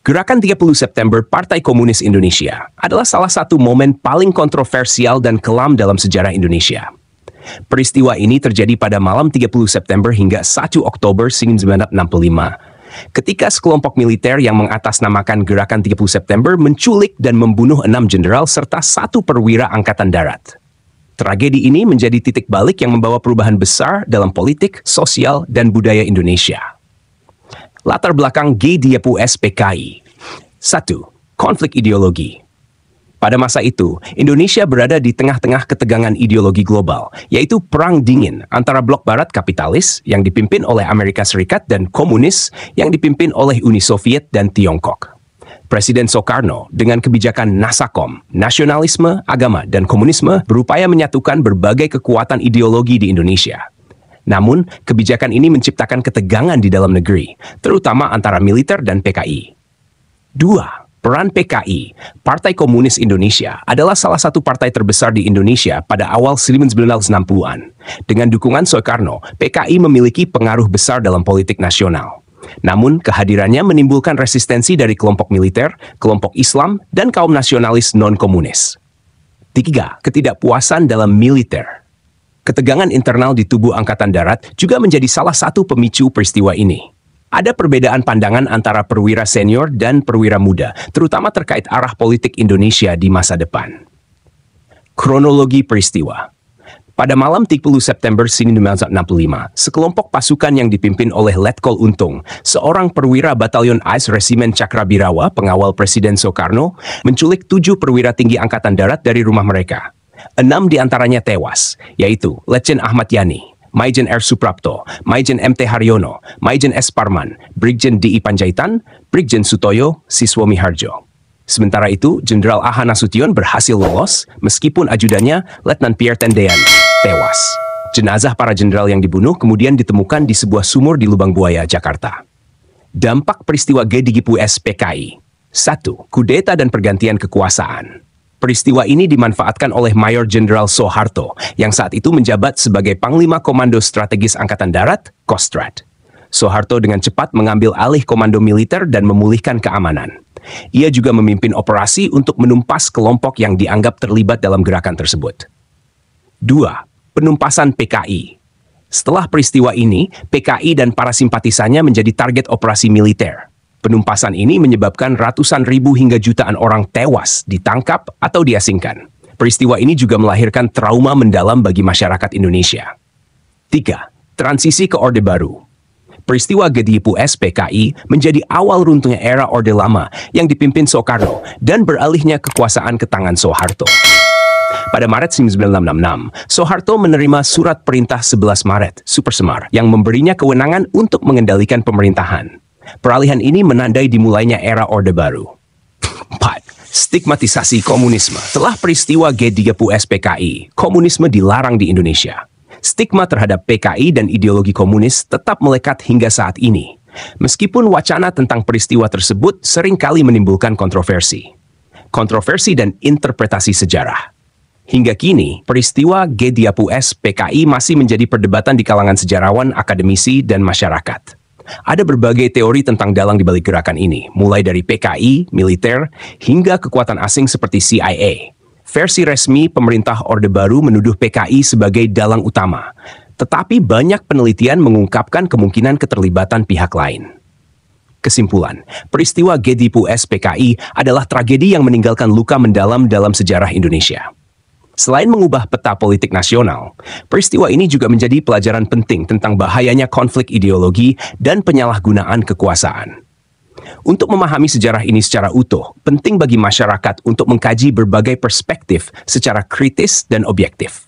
Gerakan 30 September Partai Komunis Indonesia adalah salah satu momen paling kontroversial dan kelam dalam sejarah Indonesia. Peristiwa ini terjadi pada malam 30 September hingga 1 Oktober 1965, ketika sekelompok militer yang mengatasnamakan Gerakan 30 September menculik dan membunuh 6 jenderal serta 1 perwira Angkatan Darat. Tragedi ini menjadi titik balik yang membawa perubahan besar dalam politik, sosial, dan budaya Indonesia. Latar belakang G30S PKI. 1. Konflik ideologi. Pada masa itu, Indonesia berada di tengah-tengah ketegangan ideologi global, yaitu Perang Dingin antara blok barat kapitalis yang dipimpin oleh Amerika Serikat dan komunis yang dipimpin oleh Uni Soviet dan Tiongkok. Presiden Soekarno dengan kebijakan Nasakom, nasionalisme, agama, dan komunisme berupaya menyatukan berbagai kekuatan ideologi di Indonesia. Namun, kebijakan ini menciptakan ketegangan di dalam negeri, terutama antara militer dan PKI. 2. Peran PKI, Partai Komunis Indonesia, adalah salah satu partai terbesar di Indonesia pada awal 1960-an. Dengan dukungan Soekarno, PKI memiliki pengaruh besar dalam politik nasional. Namun, kehadirannya menimbulkan resistensi dari kelompok militer, kelompok Islam, dan kaum nasionalis non-komunis. 3. Ketidakpuasan dalam militer. Ketegangan internal di tubuh Angkatan Darat juga menjadi salah satu pemicu peristiwa ini. Ada perbedaan pandangan antara perwira senior dan perwira muda, terutama terkait arah politik Indonesia di masa depan. Kronologi peristiwa. Pada malam 30 September 1965, sekelompok pasukan yang dipimpin oleh Letkol Untung, seorang perwira Batalion AIS Resimen Cakrabirawa, pengawal Presiden Soekarno, menculik 7 perwira tinggi Angkatan Darat dari rumah mereka. 6 diantaranya tewas, yaitu Letjen Ahmad Yani, Maijen R. Suprapto, Maijen M.T. Haryono, Maijen S. Parman, Brigjen D.I. Panjaitan, Brigjen Sutoyo, Siswo Miharjo. Sementara itu, Jenderal A.H. Nasution berhasil lolos, meskipun ajudannya, Letnan Pierre Tendean, tewas. Jenazah para jenderal yang dibunuh kemudian ditemukan di sebuah sumur di Lubang Buaya, Jakarta. Dampak peristiwa G30S PKI. 1. Kudeta dan pergantian kekuasaan. Peristiwa ini dimanfaatkan oleh Mayor Jenderal Soeharto yang saat itu menjabat sebagai Panglima Komando Strategis Angkatan Darat, Kostrad. Soeharto dengan cepat mengambil alih komando militer dan memulihkan keamanan. Ia juga memimpin operasi untuk menumpas kelompok yang dianggap terlibat dalam gerakan tersebut. 2. Penumpasan PKI. Setelah peristiwa ini, PKI dan para simpatisannya menjadi target operasi militer. Penumpasan ini menyebabkan ratusan ribu hingga jutaan orang tewas, ditangkap, atau diasingkan. Peristiwa ini juga melahirkan trauma mendalam bagi masyarakat Indonesia. 3. Transisi ke Orde Baru. Peristiwa G30S PKI menjadi awal runtuhnya era Orde Lama yang dipimpin Soekarno dan beralihnya kekuasaan ke tangan Soeharto. Pada Maret 1966, Soeharto menerima surat perintah 11 Maret, Supersemar, yang memberinya kewenangan untuk mengendalikan pemerintahan. Peralihan ini menandai dimulainya era Orde Baru. 4. Stigmatisasi komunisme. Setelah peristiwa G30S PKI, komunisme dilarang di Indonesia. Stigma terhadap PKI dan ideologi komunis tetap melekat hingga saat ini. Meskipun wacana tentang peristiwa tersebut seringkali menimbulkan kontroversi. Kontroversi dan interpretasi sejarah. Hingga kini, peristiwa G30S PKI masih menjadi perdebatan di kalangan sejarawan, akademisi, dan masyarakat. Ada berbagai teori tentang dalang di balik gerakan ini, mulai dari PKI, militer, hingga kekuatan asing seperti CIA. Versi resmi pemerintah Orde Baru menuduh PKI sebagai dalang utama, tetapi banyak penelitian mengungkapkan kemungkinan keterlibatan pihak lain. Kesimpulan, peristiwa G30S PKI adalah tragedi yang meninggalkan luka mendalam dalam sejarah Indonesia. Selain mengubah peta politik nasional, peristiwa ini juga menjadi pelajaran penting tentang bahayanya konflik ideologi dan penyalahgunaan kekuasaan. Untuk memahami sejarah ini secara utuh, penting bagi masyarakat untuk mengkaji berbagai perspektif secara kritis dan objektif.